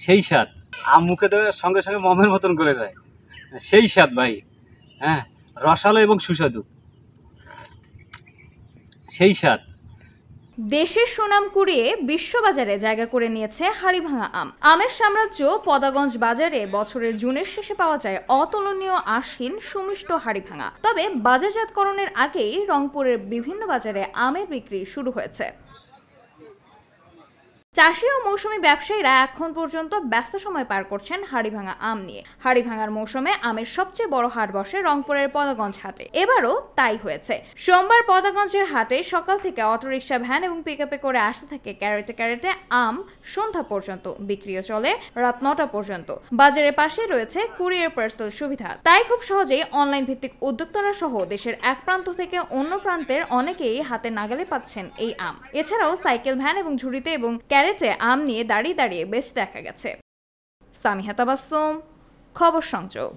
সেই স্বাদ, আম মুখে দেওয়ার সঙ্গে সঙ্গে মমের মতন গলে যায়, সেই স্বাদ ভাই। হ্যাঁ, রসালো এবং সুস্বাদু, সেই স্বাদ। দেশের সুনাম কুড়িয়ে বিশ্ববাজারে জায়গা করে নিয়েছে হাড়িভাঙা আম। আমের সাম্রাজ্য পদাগঞ্জ বাজারে বছরের জুনের শেষে পাওয়া যায় অতুলনীয় আশ্বিন সুমিষ্ট হাড়িভাঙা। তবে বাজারজাতকরণের আগেই রংপুরের বিভিন্ন বাজারে আমের বিক্রি শুরু হয়েছে। চাষি ও মৌসুমী ব্যবসায়ীরা এখন পর্যন্ত ব্যস্ত সময় পার করছেন হাড়িভাঙা আম নিয়ে। হাড়িভাঙার মৌসুমে আমের সবচেয়ে বড় হাট বসে রংপুরের পদাগঞ্জ হাটে। এবারও তাই হয়েছে। সোমবার পদাগঞ্জের হাটে সকাল থেকে অটোরিকশা, ভ্যান এবং পিকআপে করে আসতে থাকে ক্যারেটে ক্যারেটে আম। সন্ধ্যা পর্যন্ত বিক্রিও চলে রাত 9টা পর্যন্ত। বাজারের পাশে রয়েছে কুরিয়ার পার্সেল সুবিধা, তাই খুব সহজেই অনলাইন ভিত্তিক উদ্যোক্তারা সহ দেশের এক প্রান্ত থেকে অন্য প্রান্তের অনেকেই হাতে নাগালে পাচ্ছেন এই আম। এছাড়াও সাইকেল, ভ্যান এবং ঝুড়িতে এবং ক্যারেটে আম নিয়ে দাঁড়িয়ে দাঁড়িয়ে বেশ দেখা গেছে। সামিহা তাবাসসুম, খবর সংযোগ।